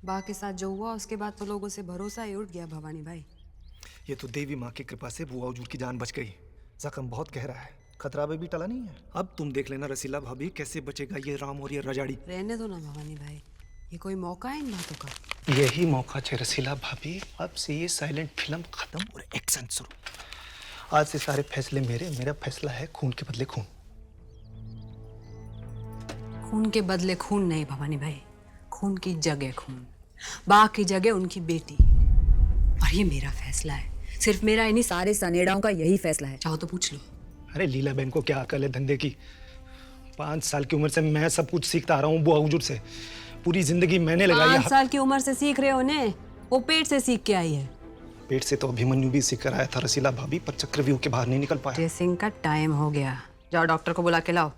बा के साथ जो हुआ उसके बाद तो लोगों से भरोसा ही उठ गया भवानी भाई। ये तो देवी माँ की कृपा से बुआ हुजूर की जान बच गई। जख्म बहुत गहरा है, खतरा अभी भी टला नहीं है। अब तुम देख लेना रसीला भाभी कैसे बचेगा ये राम और ये रजाड़ी। रहने दो ना भवानी भाई, ये कोई मौका है इन बातों का। यही मौका है रसीला भाभी। अब से ये साइलेंट फिल्म खत्म और एक्शन शुरू। आज से सारे फैसले मेरे। मेरा फैसला है खून के बदले खून। खून के बदले खून नहीं भवानी भाई, खून की जगह खून। बा की जगह उनकी बेटी। और ये मेरा फैसला है, सिर्फ मेरा ही नहीं, सारे सनेड़ाओं का यही फैसला है। चाहो तो पूछ लो। अरे लीला बहन को क्या अकल है धंधे की। 5 साल की उम्र से मैं सब कुछ सीखता आ रहा हूँ बुआ हुजूर से। पूरी जिंदगी मैंने लगाई। 5 साल की उम्र से सीख रहे हो ने, वो पेट से सीख के आई है। पेट से तो अभिमन्यु भी सीख कर आया था रसीला भाभी, पर चक्रव्यूह के बाहर नहीं निकल पाया। ड्रेसिंग का टाइम हो गया, जाओ डॉक्टर को बुला के लाओ।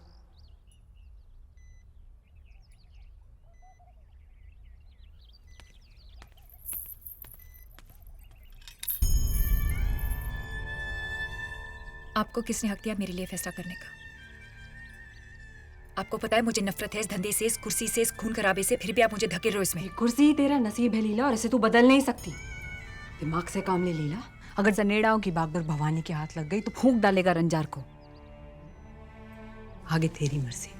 आपको किसने हक दिया मेरे लिए फैसला करने का? आपको पता है मुझे नफरत है इस धंधे से, इस कुर्सी से, इस खून खराबे से, फिर भी आप मुझे धकेल रहे हो इसमें। कुर्सी ही तेरा नसीब है लीला, और इसे तू बदल नहीं सकती। दिमाग से काम ले लीला। अगर सनेड़ाओं की बागडोर भवानी के हाथ लग गई तो फूंक डालेगा रंजार को। आगे तेरी मर्जी।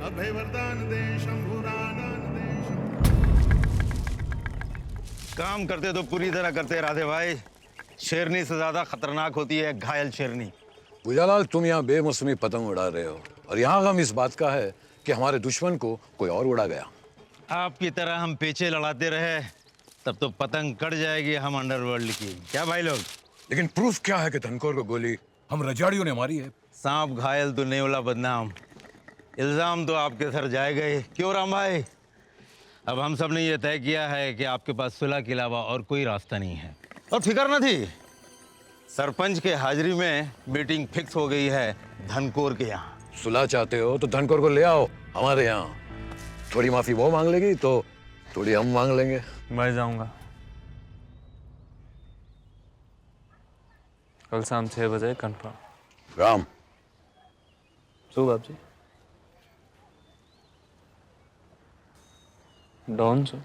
अभय वरदान दे, शंभुरानन दे। काम करते तो पूरी तरह करते राधे भाई। शेरनी से ज्यादा खतरनाक होती है घायल शेरनी। बुझालाल, तुम यहाँ बेमौसमी पतंग उड़ा रहे हो और यहाँ गम इस बात का है कि हमारे दुश्मन को कोई और उड़ा गया। आपकी तरह हम पेचे लड़ाते रहे तब तो पतंग कट जाएगी हम अंडरवर्ल्ड की। क्या भाई लोग? लेकिन प्रूफ क्या है कि धनखोर को गोली हम रजाड़ियों ने मारी है? सांप घायल तो नेवला बदनाम। इल्जाम तो आपके सर जाएगा ही। क्यों राम भाई? अब हम सब ने ये तय किया है कि आपके पास सुलह के अलावा और कोई रास्ता नहीं है। और फिक्र न थी, सरपंच के हाजिरी में मीटिंग फिक्स हो गई है धनकोर के यहाँ। सुलह चाहते हो तो धनखोर को ले आओ हमारे यहाँ। थोड़ी माफी वो मांग लेगी तो थोड़ी हम मांग लेंगे। मैं जाऊंगा कल शाम 6 बजे कंफर्म। राम शो बाप जी। डॉन सो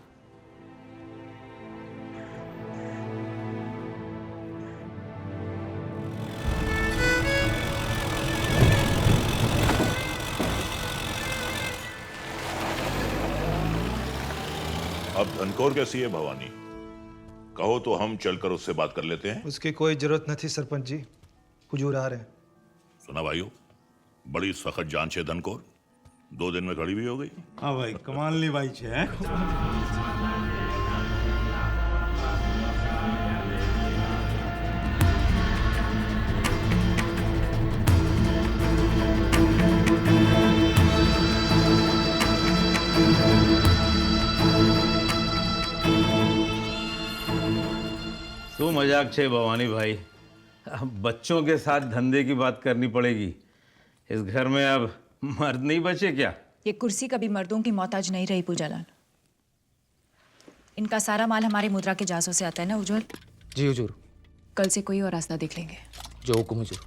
अब धनकोर कैसी है भवानी? कहो तो हम चलकर उससे बात कर लेते हैं। उसकी कोई जरूरत न थी सरपंच जी, हुजूर आ रहे हैं। सुना भाइयों, बड़ी सख्त जान छे धनकोर। 2 दिन में खड़ी भी हो गई। हाँ भाई, कमाल ली भाई छे। तो मजाक छे भवानी भाई। अब बच्चों के साथ धंधे की बात करनी पड़ेगी। इस घर में अब मर्द नहीं बचे क्या? ये कुर्सी कभी मर्दों की मोहताज नहीं रही पूजालाल। इनका सारा माल हमारे मुद्रा के जासों से आता है ना उज्जवल? जी हुजूर। कल से कोई और रास्ता देख लेंगे। जो हुकुम हुजूर।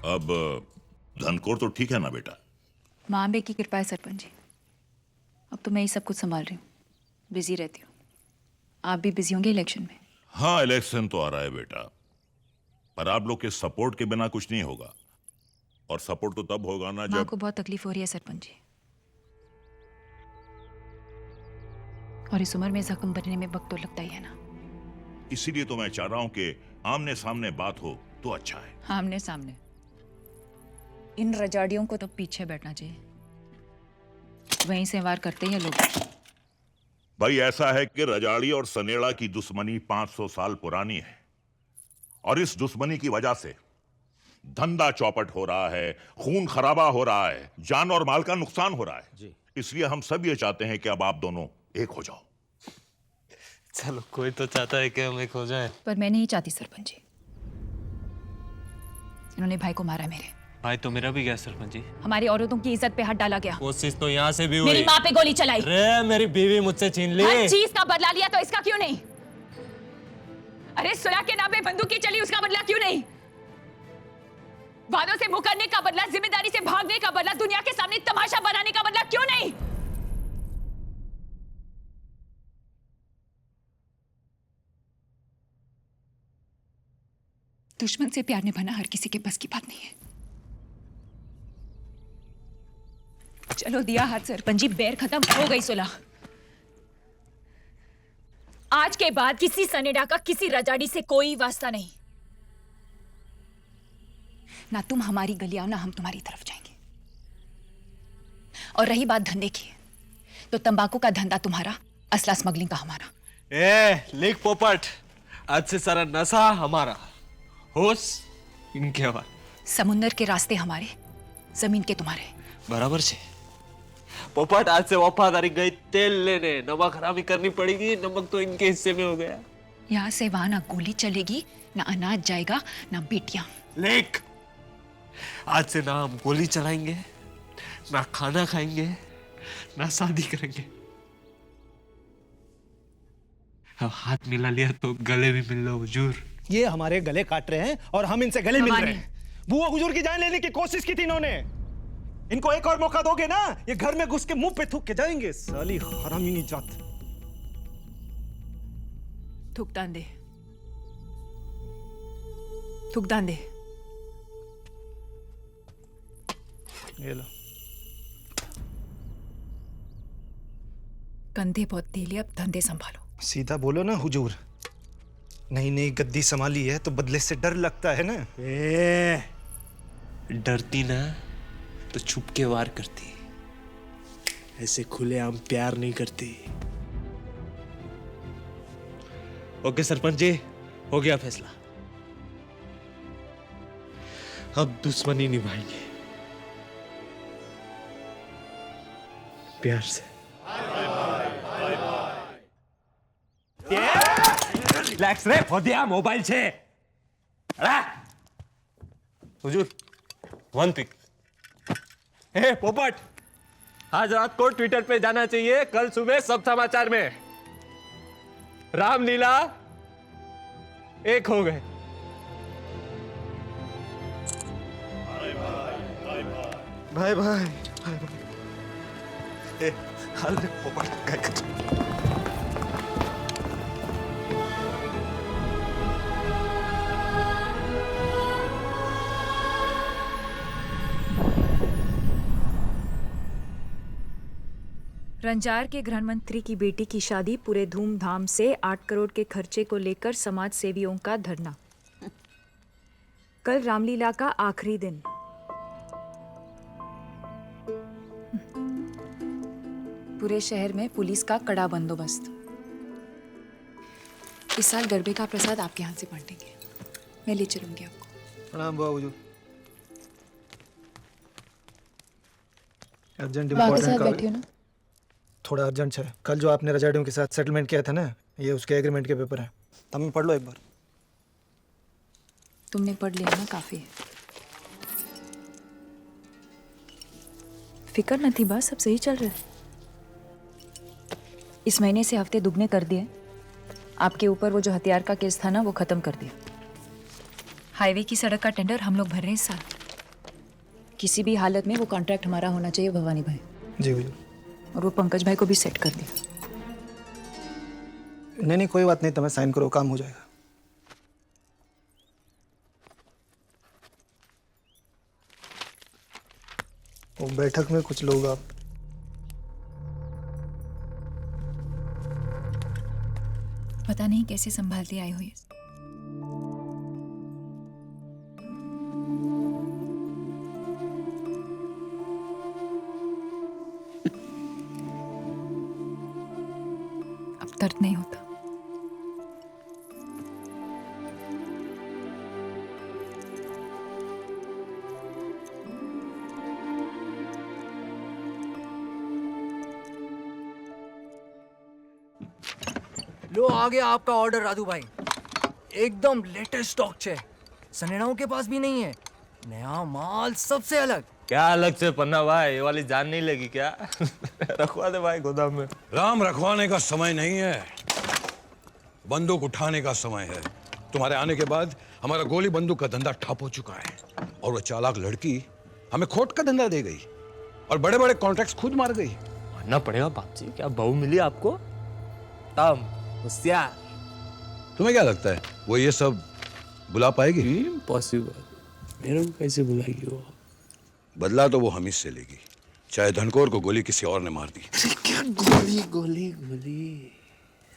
अब धनकोर तो ठीक है ना बेटा? माँ बे की कृपा है सरपंच जी। अब तो मैं ही सब कुछ संभाल रही हूँ, बिजी रहती हूँ। आप भी बिजी होंगे इलेक्शन में? हाँ, इलेक्शन तो आ रहा है बेटा, पर आप लोग के सपोर्ट के बिना कुछ नहीं होगा। और सपोर्ट तो तब होगा ना माँ जब... को बहुत तकलीफ हो रही है सरपंच जी, और इस उम्र में जख्म भरने में वक्त तो लगता ही है ना। इसीलिए तो मैं चाह रहा हूं कि आमने सामने बात हो तो अच्छा है। आमने सामने? इन रजाड़ियों को तो पीछे बैठना चाहिए, वहीं से वार करते हैं लोग। भाई ऐसा है कि रजाड़ी और सनेड़ा की दुश्मनी 500 साल पुरानी है, और इस दुश्मनी की वजह से धंधा चौपट हो रहा है, खून खराबा हो रहा है, जान और माल का नुकसान हो रहा है जी। इसलिए हम सब ये चाहते हैं कि अब आप दोनों एक हो जाओ। चलो, कोई तो चाहता है कि हम एक हो जाएं। पर मैं नहीं चाहती सरपंच जी। इन्होंने भाई को मारा मेरे। भाई तो मेरा भी गया सरपंच जी। हमारी औरतों की इज्जत पे हाथ डाला गया। कोशिश तो यहाँ से भी हुई। मेरी माँ पे गोली चलाई। अरे मेरी बीवी मुझसे छीन ली। हर चीज का बदला लिया तो इसका क्यों नहीं? अरे सुलह के नाम पे बंदूक की चली, उसका बदला क्यों नहीं? वादों से मुकरने का बदला, जिम्मेदारी से भागने का बदला, दुनिया के सामने तमाशा बनाने का बदला क्यों नहीं? दुश्मन से प्यार निभाना हर किसी के बस की बात नहीं है। चलो दिया हाथ सरपंच जी, बैर खत्म हो गई सुलह। आज के बाद किसी सनेडा का किसी रजाड़ी से कोई वास्ता नहीं। ना तुम हमारी गली आओ, ना हम तुम्हारी तरफ जाएंगे। और रही बात धंधे की, तो तंबाकू का धंधा तुम्हारा, असला स्मगलिंग का हमारा। लिख पोपट, आज से सारा नशा हमारा, होश इनके हवा। समुंदर के रास्ते हमारे, जमीन के तुम्हारे। बराबर छे पोपट, आज से वफादारी गई तेल लेने, नमक हरामी करनी पड़ेगी। नमक तो इनके हिस्से में हो गया। यहां से वहां ना गोली चलेगी, ना अनाज जाएगा, ना बेटियां। लेख, आज से ना हम गोली चलाएंगे, ना खाना खाएंगे, ना शादी करेंगे। अब हाथ मिला लिया तो गले भी मिल लो हुजूर। ये हमारे गले काट रहे हैं और हम इनसे गले मिल रहे हैं। बुआ हुजूर की जान लेने की कोशिश की थी इन्होंने। इनको एक और मौका दोगे ना, ये घर में घुस के मुंह पे थूक के जाएंगे। साली हरामी जात। थुकदान दे, थुकदान दे। ये लो। कंधे बहुत तेली, अब धंधे संभालो। सीधा बोलो ना हुजूर। नई नई गद्दी संभाली है तो बदले से डर लगता है ना। डरती ना तो छुप के वार करती, ऐसे खुलेआम प्यार नहीं करती। ओके सरपंच जी, हो गया फैसला। अब दुश्मनी निभाएंगे प्यार से। रिलैक्स रे फोदिया, मोबाइल छे। हुजूर, वन पिक। हे पोपट, आज रात को ट्विटर पे जाना चाहिए, कल सुबह सब समाचार में। रामलीला एक हो गए। भाई भाई भाई भाई। अरे पोपट काय कर। रंजार के गृह मंत्री की बेटी की शादी पूरे धूमधाम से, 8 करोड़ के खर्चे को लेकर समाज सेवियों का धरना। कल रामलीला का आखिरी दिन। पूरे शहर में पुलिस का कड़ा बंदोबस्त। इस साल गरबे का प्रसाद आपके हाथ से बांटेंगे, मैं ले चलूंगी आपको। प्रणाम बुआ हुजूर। अर्जेंट बाबा इंपॉर्टेंट साहब कॉल। बैठियो ना। थोड़ा अर्जेंट है। कल जो आपने रजाड़ियों के साथ सेटलमेंट किया था ना, ये उसके एग्रीमेंट के पेपर हैं। तब पढ़ लो एक बार। तुमने पढ़ लिया ना, काफी है। फिक्र न थी बस, सब सही चल रहा है। इस महीने से हफ्ते दुगने कर दिए। आपके ऊपर वो जो हथियार का केस था ना, वो खत्म कर दिया। हाईवे की सड़क का टेंडर हम लोग भर रहे हैं इस साल। किसी भी हालत में वो कॉन्ट्रैक्ट हमारा होना चाहिए, भवानी भाई। जी हुजूर। और वो पंकज भाई को भी सेट कर दिया। नहीं नहीं कोई बात नहीं, तुम्हें साइन करो, काम हो जाएगा। वो बैठक में कुछ लोग आप पता नहीं कैसे संभालती आई हुई। अब दर्द नहीं होता। लो आ गया आपका ऑर्डर राधू भाई, एकदम लेटेस्ट स्टॉक है। सनेड़ाओं के पास भी नहीं है, नया माल सबसे अलग। क्या अलग से पन्ना भाई, ये वाली जान नहीं लगी क्या? रखवा दे भाई गोदाम में। राम, रखवाने का समय नहीं है, बंदूक उठाने का समय है। तुम्हारे आने के बाद हमारा गोली बंदूक का धंधा ठप हो चुका है और वो चालाक लड़की हमें खोट का धंधा दे गई और बड़े बड़े कॉन्ट्रैक्ट्स खुद मार गई। मानना पड़ेगा बाप जी, क्या बहू मिली आपको? तम होशियार। तुम्हें क्या लगता है वो ये सब बुला पाएगी? इम्पॉसिबल, मेरे को कैसे बुलाएगी वो? बदला तो वो हम ही से लेगी, चाहे धनकोर को गोली किसी और ने मार दी। क्या गोली गोली गोली,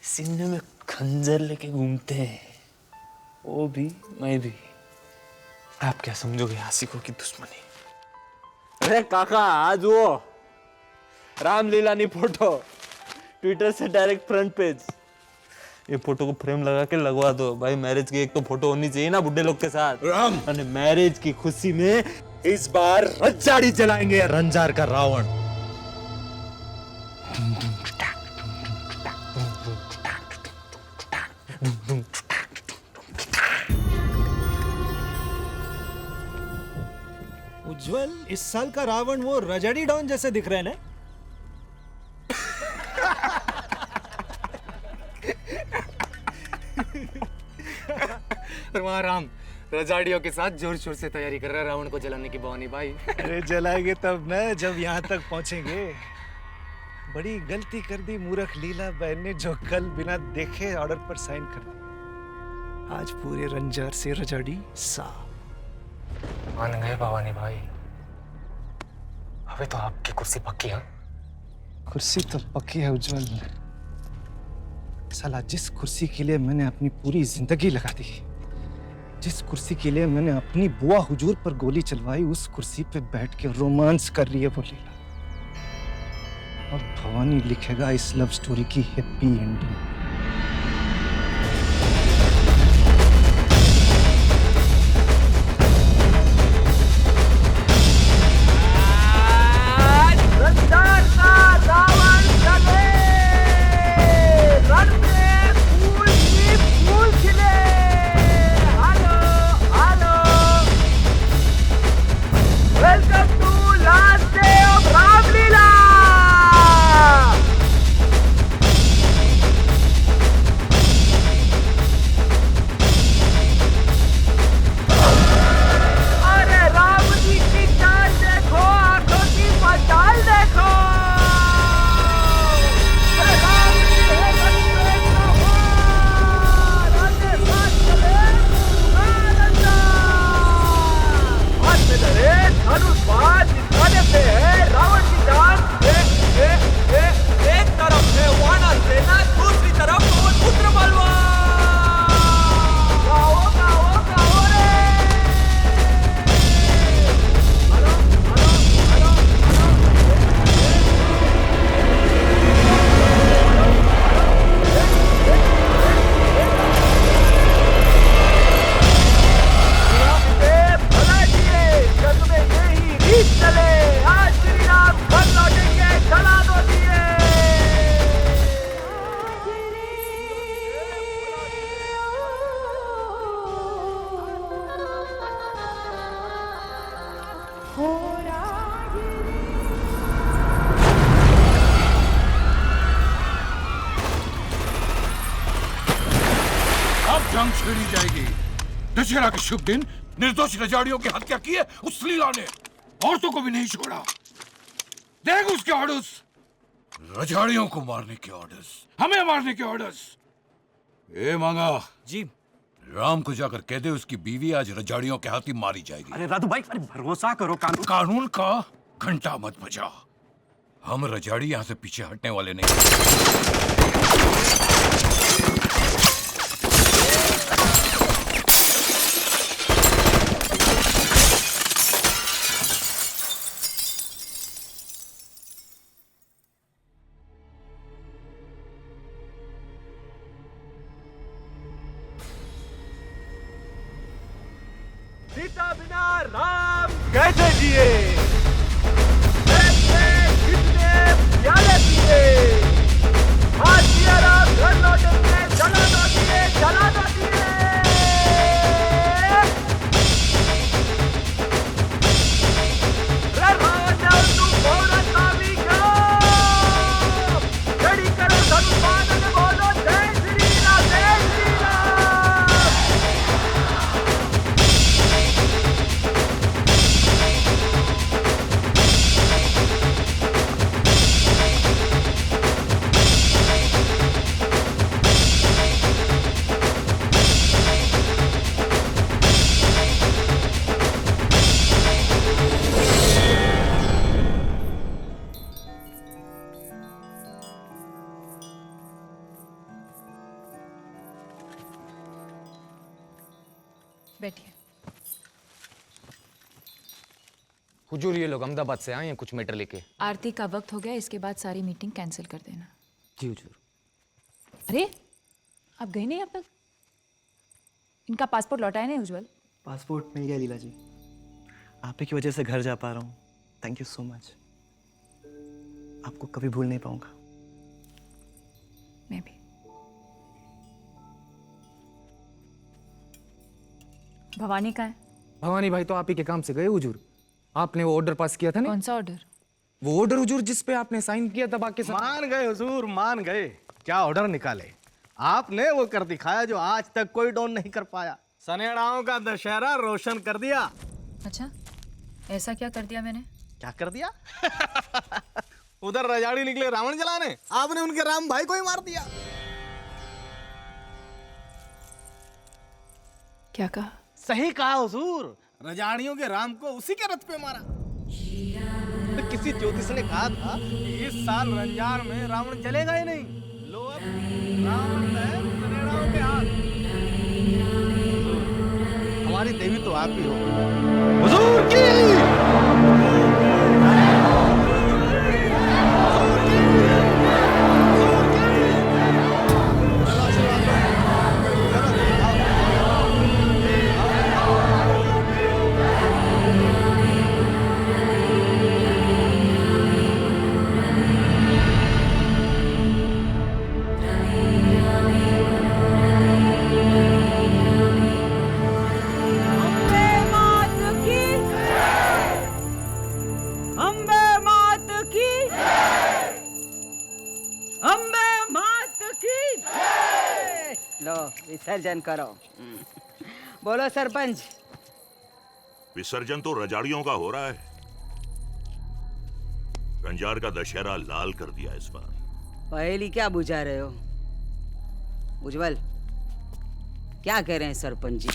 सीने में खंजर लेके घूमते हैं, वो भी मैं भी। आप क्या समझोगे आशिकों की दुश्मनी? अरे काका, आज वो रामलीला फोटो ट्विटर से डायरेक्ट फ्रंट पेज, ये फोटो को फ्रेम लगा के लगवा दो भाई। मैरिज की एक तो फोटो होनी चाहिए ना बुड्ढे लोग के साथ। राम, और मैरिज की खुशी में इस बार रज्जाड़ी जलाएंगे, रंजार का रावण। उज्जवल, इस साल का रावण वो रजड़ी डॉन जैसे दिख रहे हैं ना? और वहाँ राम रजाड़ियों के साथ जोर शोर से तैयारी कर रहा है रावण को जलाने की भवानी भाई। अरे जलाएंगे तब ना जब यहाँ तक पहुंचेंगे। बड़ी गलती कर दी मूर्ख लीला बहन ने, जो कल बिना देखे ऑर्डर पर साइन कर दी। आज पूरे रंजार से रजाड़ी साफ। मान गए भवानी भाई, अबे तो आपकी कुर्सी पक्की है। कुर्सी तो पक्की है उज्जवल, साला जिस कुर्सी के लिए मैंने अपनी पूरी जिंदगी लगा दी, जिस कुर्सी के लिए मैंने अपनी बुआ हुजूर पर गोली चलवाई, उस कुर्सी पे बैठ के रोमांस कर रही है वो लीला। और भवानी लिखेगा इस लव स्टोरी की हैप्पी एंडिंग। जंग छेड़ी जाएगी। दशहरा के शुभ दिन निर्दोष रजाड़ियों की हत्या की है उस लीला ने, औरतों को भी नहीं छोड़ा। देख उसके ऑर्डर्स, रजाड़ियों को मारने के ऑर्डर्स, हमें मारने के ऑर्डर्स। ए मांगा जी, राम को जाकर कह दे उसकी बीवी आज रजाड़ियों के हाथ ही मारी जाएगी। अरे राधू भाई, अरे भरोसा करो, कानून का घंटा मत बजा। हम रजाड़ी यहाँ से पीछे हटने वाले नहीं। सीता बिना राम कैसे जिए, कितने प्याले पिए, आज जिया राम घर लौटेंगे, जला दो दिए, जला दो दिए। हुजूर ये लोग अहमदाबाद से आए हैं कुछ मैटर लेके। आरती का वक्त हो गया, इसके बाद सारी मीटिंग कैंसिल कर देना। जी हुजूर। अरे आप गए नहीं अब तक? इनका पासपोर्ट लौटाया नहीं उज्जवल? पासपोर्ट मिल गया लीला जी, आप ही की वजह से घर जा पा रहा हूँ। थैंक यू सो मच, आपको कभी भूल नहीं पाऊंगा। मैं भी। भवानी कहाँ है? भवानी भाई तो आप ही के काम से गए हुजूर। आपने वो ऑर्डर पास किया था ना? कौन सा ऑर्डर? वो ऑर्डर हुजूर जिस पे आपने साइन किया था बाकी सब। मान गए हुजूर, मान गए। क्या ऑर्डर निकाले आपने, वो कर दिखाया जो आज तक कोई डॉन नहीं कर पाया। सनेड़ाओं का दशहरा रोशन कर दिया। अच्छा, ऐसा क्या कर दिया मैंने? क्या कर दिया? उधर रजाड़ी निकले रावण जलाने, आपने उनके राम भाई को ही मार दिया। क्या कहा? सही कहा हुजूर, रजाड़ियों के राम को उसी के रथ पे मारा। किसी ज्योतिष ने कहा था कि इस साल रंजार में रावण जलेगा ही नहीं। लो अब रावण है सनेड़ाओं के हाथ। हमारी देवी तो आप ही हो हुजूर की। लो विसर्जन करो। बोलो सरपंच। विसर्जन तो रजाड़ियों का हो रहा है। रंजार का दशहरा लाल कर दिया इस बार। पहेली क्या बुझा रहे हो उज्जवल? क्या कह रहे हैं सरपंच जी?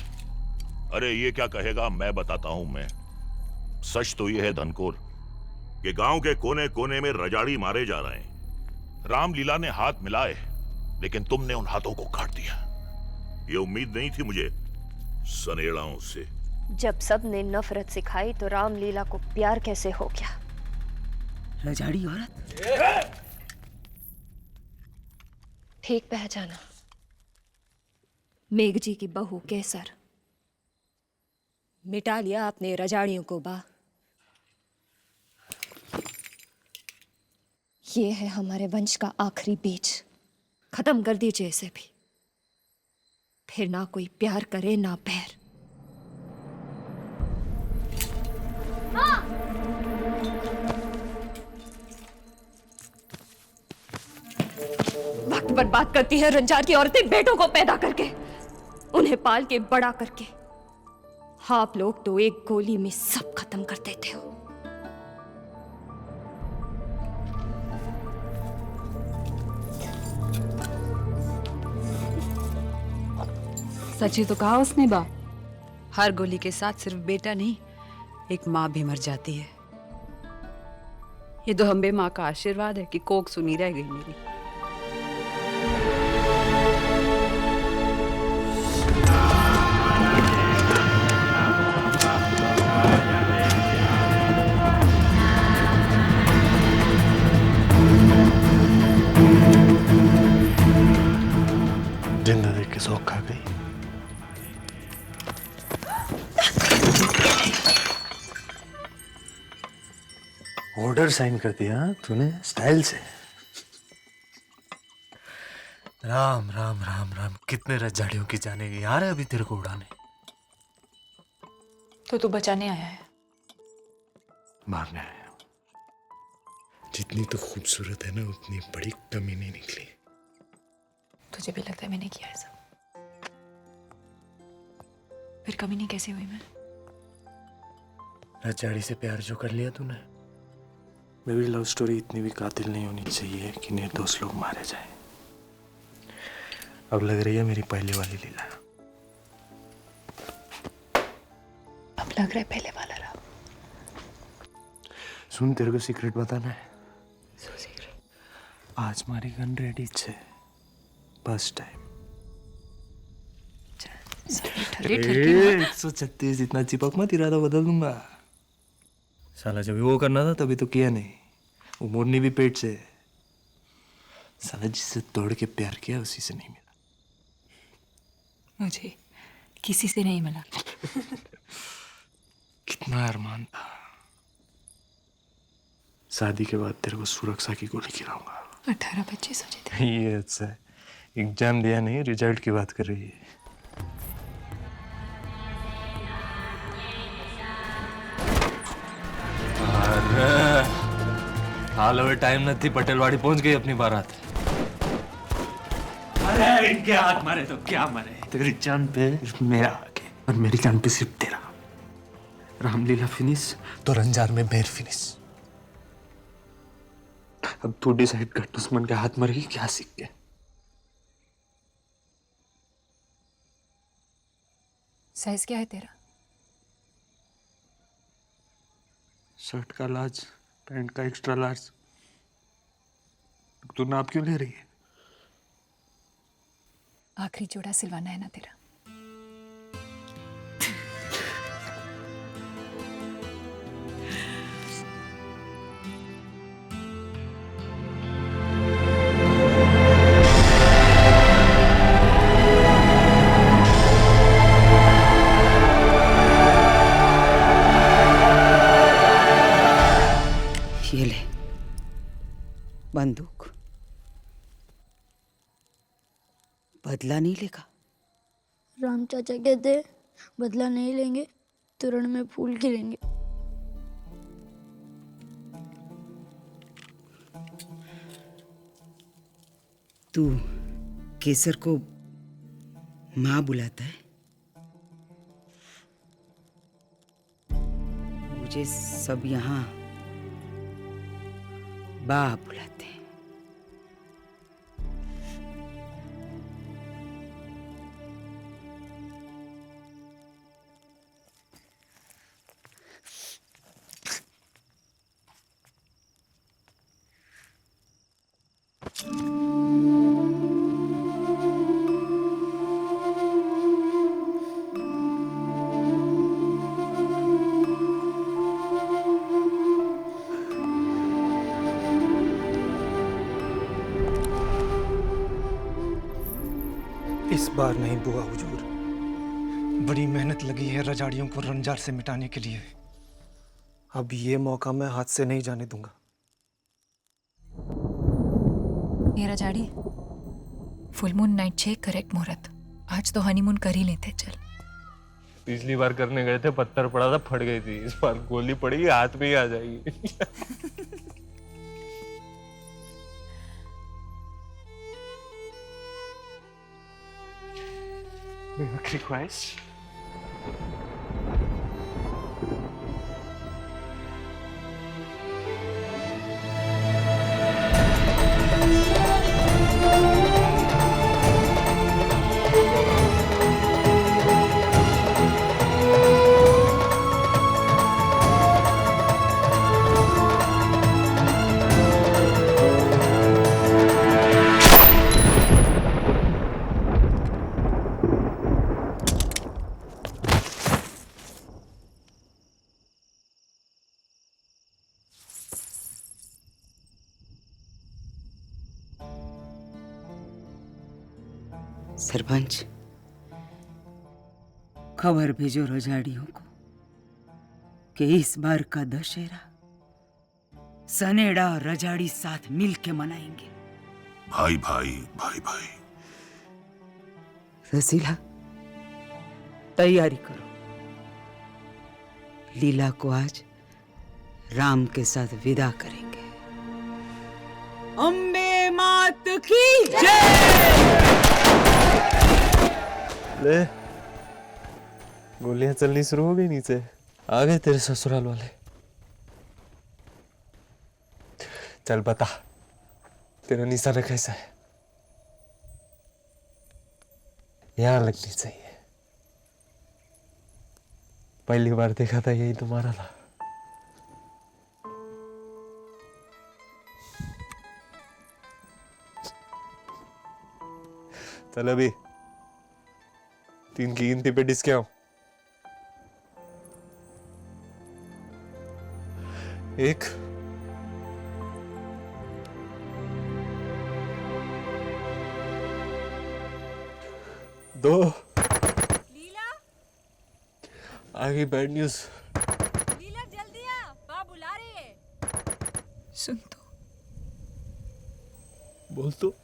अरे ये क्या कहेगा, मैं बताता हूं। मैं सच तो ये है धनकोर कि गांव के कोने कोने में रजाड़ी मारे जा रहे हैं। रामलीला ने हाथ मिलाए लेकिन तुमने उन हाथों को काट दिया। ये उम्मीद नहीं थी मुझे सनेड़ाओं से। जब सब ने नफरत सिखाई तो रामलीला को प्यार कैसे हो गया? रजाड़ी औरत ठीक पहचाना, मेघ जी की बहू केसर। मिटा लिया आपने रजाड़ियों को बा। ये है हमारे वंश का आखिरी बीज, खत्म कर दीजिए इसे भी। फिर ना कोई प्यार करे ना बैर। वक्त बर्बाद करती है रंजार की औरतें बेटों को पैदा करके, उन्हें पाल के बड़ा करके। आप लोग तो एक गोली में सब खत्म कर देते हो। सच ही तो कहा उसने बा। हर गोली के साथ सिर्फ बेटा नहीं, एक माँ भी मर जाती है। ये तो हम्बे माँ का आशीर्वाद है कि कोक सुनी रह गई मेरी। जिंदा देख के शौक खा गई। ऑर्डर साइन कर दिया तूने स्टाइल से। राम राम राम राम, कितने रजाड़ियों की जाने गई आ रहे अभी तेरे को उड़ाने। तो तू बचाने आया है? मारने आया हूं। जितनी तो खूबसूरत है ना उतनी बड़ी कमी नहीं निकली। तुझे भी लगता है मैंने किया है सब? फिर कमीनी कैसे हुई मैं? रजाड़ी से प्यार जो कर लिया तूने। मेरी लव स्टोरी इतनी भी कातिल नहीं होनी चाहिए कि निर्दोष लोग मारे जाएं। अब लग रही है मेरी पहले वाली लीला। अब लग रहा है पहले वाला रहा। सुन, तेरे को सीक्रेट बताना है। आज मारी गन रेडी छे, बस टाइम। 136 इतना चिपक मत, इरादा बदल दूंगा। साला जब वो करना था तभी तो किया नहीं। वो मोरनी भी पेट से है। साला जिससे तोड़ के प्यार किया उसी से नहीं मिला। मुझे किसी से नहीं मिला। कितना अरमान था। शादी के बाद तेरे को सुरक्षा की गोली खिलाऊंगा। 18-25 हो जाते। ये अच्छा है। एग्जाम दिया नहीं, रिजल्ट की बात कर रही है। हाल अवे टाइम नहीं, पटेलवाड़ी पहुंच गई अपनी बारात। अरे इनके हाथ मारे तो क्या मारे, तेरी जान पे मेरा हक है और मेरी जान पे सिर्फ तेरा। रामलीला फिनिश तो रंजार में बेर फिनिश। अब तू डिसाइड कर, दुश्मन के हाथ मरेगी क्या सीख के। साइज क्या है तेरा? शर्ट का लार्ज, पैंट का एक्स्ट्रा लार्ज। तू नाप क्यों ले रही है? आखिरी जोड़ा सिलवाना है ना तेरा। ये ले बंदूक। बदला नहीं लेगा? राम चाचा कहते हैं, बदला नहीं लेंगे तो रण में फूल खिलेंगे। तू केसर को माँ बुलाता है? मुझे सब यहाँ बा बुलाते हैं। इस बार नहीं बुआ हुजूर, बड़ी मेहनत लगी है रजाड़ियों को रंजार से मिटाने के लिए। अब ये मौका मैं हाथ से नहीं जाने दूंगा। ये रजाड़ी, फुल मून नाइट छे करेक्ट मुहूर्त। आज तो हनीमून कर ही लेते। चल। पिछली बार करने गए थे, पत्थर पड़ा था, फट गई थी। इस बार गोली पड़ेगी, हाथ में ही आ जाएगी। आखिरी ख्वाहिश। सरपंच, खबर भेजो रजाड़ियों को कि इस बार का दशहरा सनेड़ा और रजाड़ी साथ मिल के मनाएंगे। भाई भाई भाई भाई। रसीला, तैयारी करो। लीला को आज राम के साथ विदा करेंगे। अम्बे मात की जय। ले, गोलियां चलनी शुरू हो गई नीचे। आ गए तेरे ससुराल वाले। चल बता, तेरा निशाना कैसा है? यहां लगनी चाहिए। पहली बार देखा था यही तुम्हारा था। चल अभी 3 की गिनती पे डिस्क आओ। एक, दो, लीला, आगे बैड न्यूज। लीला जल्दी आ, माँ बुला रही है। सुन तो। बोल तो।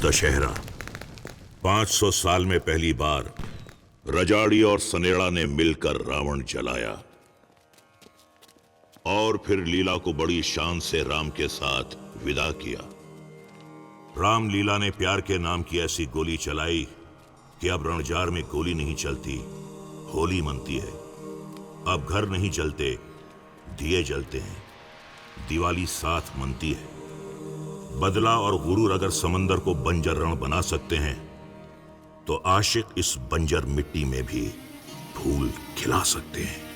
दशहरा 500 साल में पहली बार रजाड़ी और सनेड़ा ने मिलकर रावण जलाया और फिर लीला को बड़ी शान से राम के साथ विदा किया। राम लीला ने प्यार के नाम की ऐसी गोली चलाई कि अब रणजार में गोली नहीं चलती, होली मनती है। अब घर नहीं जलते, दिए जलते हैं, दिवाली साथ मनती है। बदला और गुरूर अगर समंदर को बंजर रण बना सकते हैं तो आशिक इस बंजर मिट्टी में भी फूल खिला सकते हैं।